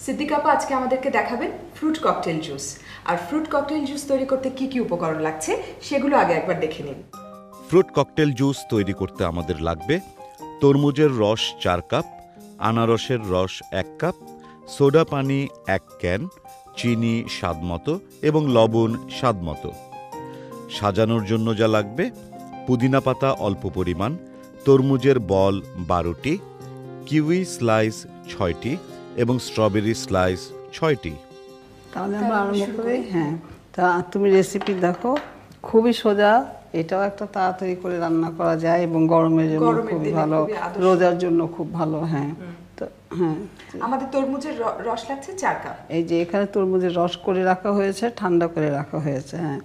সিদ্দিকা আপা আজকে আমাদেরকে দেখাবেন ফ্রুট ককটেল জুস। আর ফ্রুট ককটেল জুস তৈরি করতে কি কি উপকরণ লাগছে সেগুলো আগে একবার দেখে নিন। ফ্রুট ককটেল জুস তৈরি করতে আমাদের লাগবে তরমুজের রস 4 কাপ, আনারসের রস 1 কাপ, সোডা পানি 1 ক্যান, চিনি স্বাদমতো এবং লবণ স্বাদমতো। সাজানোর জন্য যা লাগবে পুদিনা পাতা অল্প পরিমাণ, তরমুজের বল 12টি, কিউই স্লাইস 6টি এবং স্ট্রবেরি স্লাইস 6টি। তাহলে আমরা আরম্ভ করি। হ্যাঁ, তা তুমি রেসিপি দেখো, খুবই সোজা, এটাও একটা তাড়াতাড়ি করে রান্না করা যায় এবং গরমের জন্য খুব ভালো, রোজার জন্য খুব ভালো। হ্যাঁ, তো হ্যাঁ, আমাদের তরমুজের রস লাগছে 4 কাপ। এই যে এখানে তরমুজের রস করে রাখা হয়েছে, ঠান্ডা করে রাখা হয়েছে। হ্যাঁ,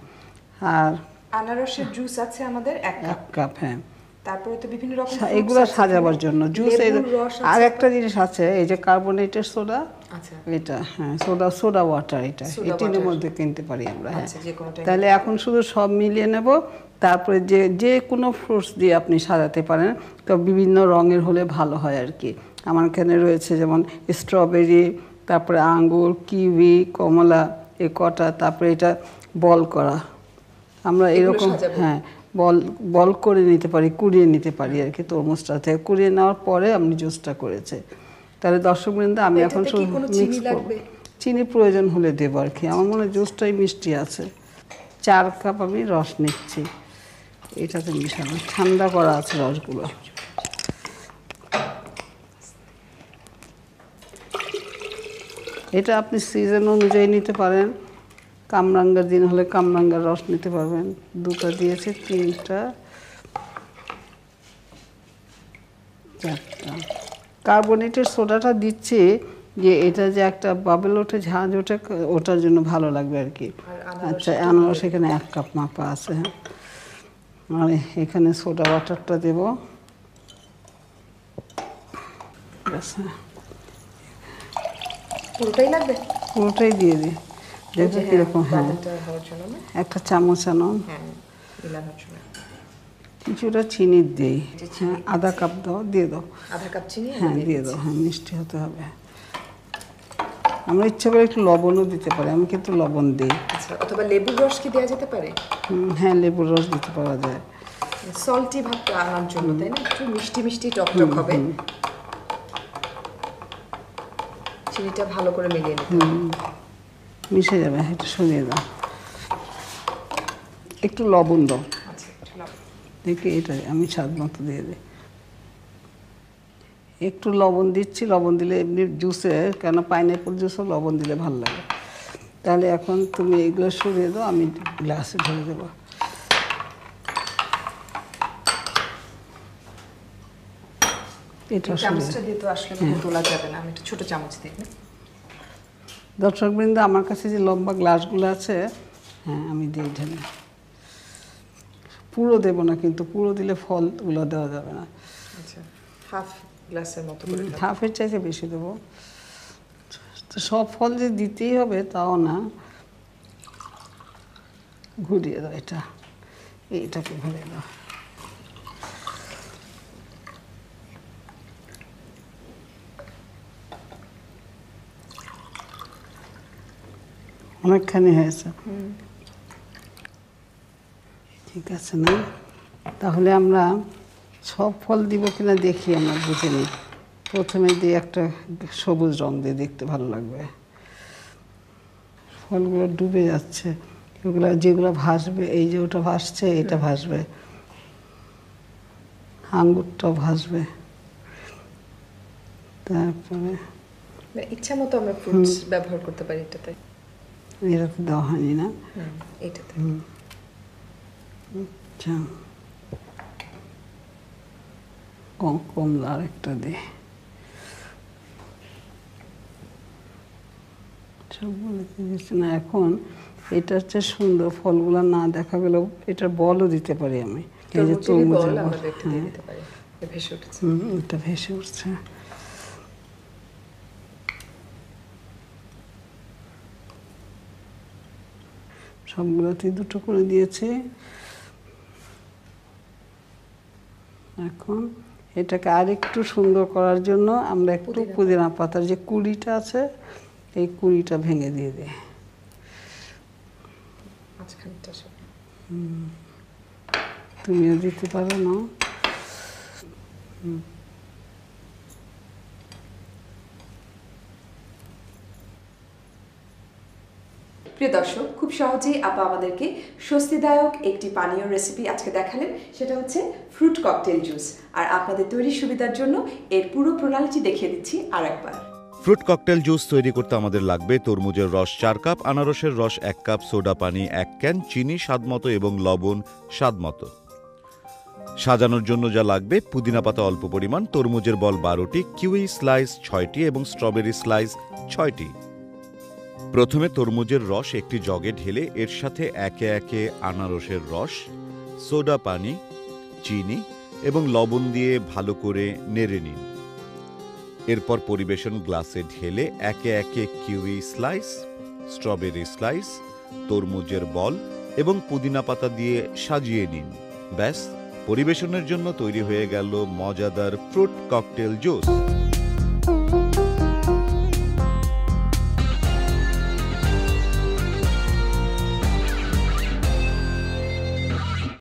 আর আনারসের জুস আছে আমাদের 1 কাপ। হ্যাঁ, তারপরে তো বিভিন্ন রকম এগুলো সাজাবার জন্য জুস। আর একটা জিনিস আছে, এই যে কার্বনেটেড সোডা, আচ্ছা এটা, হ্যাঁ সোডা ওয়াটার, এটা এই তিনের মধ্যে কিনতে পারি আমরা। হ্যাঁ, তাহলে এখন শুধু সব মিলিয়ে নেব। তারপরে যে কোনো ফ্রুটস দিয়ে আপনি সাজাতে পারেন, তো বিভিন্ন রঙের হলে ভালো হয় আর কি। আমার এখানে রয়েছে যেমন স্ট্রবেরি, তারপরে আঙ্গুর, কিউই, কমলা, এই কটা, তারপরে এটা বল করা, আমরা এরকম হ্যাঁ বল করে নিতে পারি, কুড়িয়ে নিতে পারি আর কি। তরমুজটা থেকে কুড়িয়ে নেওয়ার পরে আমি জুসটা করেছে। তাহলে দর্শকবৃন্দ, আমি এখন শুধু মিক্স করব, চিনি প্রয়োজন হলে দেবো আর কি। আমার মনে হয় জুসটাই মিষ্টি আছে। 4 কাপ আমি রস নিচ্ছি, এটাতে মিশানো, ঠান্ডা করা আছে রসগুলো। এটা আপনি সিজন অনুযায়ী নিতে পারেন। কামরাঙ্গার দিন হলে কামরাঙ্গার রস নিতে পারবেন। 2টা দিয়েছে, 3টা, 4টা। কার্বনেটেড সোডাটা দিচ্ছি যে এটা যে একটা বাবেল ওঠে, ঝাঁজ ওঠে, ওটার জন্য ভালো লাগবে আর কি। আচ্ছা, আনারস এখানে 1 কাপ মাপা আছে। হ্যাঁ, আর এখানে সোডা ওয়াটারটা দেব। পুরোটাই লাগবে? পুরোটাই দিয়ে দিই, দেখো কিরকম। হ্যাঁ, 1 চামচ আনো। কিছুটা চিনি দিই। হ্যাঁ, আধা কাপ দাও, দিয়ে দাও। আধা কাপ চিনি? হ্যাঁ, দিয়ে দাও। হ্যাঁ, মিষ্টি হতে হবে। আমরা ইচ্ছা করে একটু লবণও দিতে পারি, আমি কিন্তু লবণ দিই। আচ্ছা, অথবা লেবুর রস কি দেওয়া যেতে পারে? হ্যাঁ, লেবুর রস দিতে পারা যায়, সল্টি ভাবটা আনার জন্য, তাই না? একটু মিষ্টি মিষ্টি টক হবে। চিনিটা ভালো করে মিলিয়ে নিতে হবে। মিশে যাবে। এটা সরিয়ে দাও, একটু লবণ দাও। আচ্ছা, একটু লবণ দেখি, এটা আমি স্বাদ মতো দিয়ে দিই। একটু লবণ দিচ্ছি, লবণ দিলে এমনি জুসে, কেন পাইনঅ্যাপল জুসও লবণ দিলে ভালো লাগে। তাহলে এখন তুমি এগুলো সরিয়ে দাও, আমি গ্লাসে ঢেলে দেবো। দর্শকবৃন্দ, আমার কাছে যে লম্বা গ্লাসগুলো আছে, হ্যাঁ আমি দিয়ে ঢেলে। পুরো দেবো না কিন্তু, পুরো দিলে ফলগুলো দেওয়া যাবে না। আচ্ছা, হাফ গ্লাসের মতো করে, হাফের চাইতে বেশি দেবো। তো সব ফল যে দিতেই হবে তাও না, ঘুরিয়ে দাও। এইটাকে ঘুরিয়ে দাও। অনেকখানি হয়েছে, ঠিক আছে না? তাহলে আমরা সব ফল দিব কিনা দেখি, আমরা বুঝে নিই। প্রথমে দিয়ে একটা সবুজ রং দিয়ে, দেখতে ভালো লাগবে। ফলগুলো ডুবে যাচ্ছে, এগুলো যেগুলো ভাসবে, এই যে ওটা ভাসছে, এটা ভাসবে, আঙ্গুরটাও ভাসবে। তারপরে ইচ্ছা মতো আমরা ফ্রুটস ব্যবহার করতে পারি এটাতে। এটাতে দেওয়া হয়নি না? এটাতে। আচ্ছা, কমলা আরেকটা দে। না, এখন এটা হচ্ছে সুন্দর, ফলগুলো না দেখা গেলেও এটার বলও দিতে পারি আমি। এই যে তরমুজের বল, এটা ভেসে উঠছে। সবগুলোতেই 2টো করে দিয়েছি। এখন এটাকে আরেকটু সুন্দর করার জন্য আমরা একটু পুদিনা পাতার যে কুড়িটা আছে, এই কুড়িটা ভেঙে দিয়ে দে। তুমিও দিতে পারো না? প্রিয় দর্শক, খুব সহজেই আপা আমাদেরকে স্বস্তিদায়ক একটি পানীয় রেসিপি আজকে দেখালেন, সেটা হচ্ছে ফ্রুট ককটেল জুস। আর আপনাদের তৈরির সুবিধার জন্য এর পুরো প্রণালীটি দেখিয়ে দিচ্ছি আরেকবার। ফ্রুট ককটেল জুস তৈরি করতে আমাদের লাগবে তরমুজের রস 4 কাপ, আনারসের রস 1 কাপ, সোডা পানি 1 ক্যান, চিনি স্বাদমতো এবং লবণ স্বাদমতো। সাজানোর জন্য যা লাগবে: পুদিনা পাতা অল্প পরিমাণ, তরমুজের বল 12টি, কিউই স্লাইস 6টি এবং স্ট্রবেরি স্লাইস 6টি। প্রথমে তরমুজের রস একটি জগে ঢেলে এর সাথে একে একে আনারসের রস, সোডা পানি, চিনি এবং লবণ দিয়ে ভালো করে নেড়ে নিন। এরপর পরিবেশন গ্লাসে ঢেলে একে একে কিউই স্লাইস, স্ট্রবেরি স্লাইস, তরমুজের বল এবং পুদিনা পাতা দিয়ে সাজিয়ে নিন। ব্যাস, পরিবেশনের জন্য তৈরি হয়ে গেল মজাদার ফ্রুট ককটেল জুস।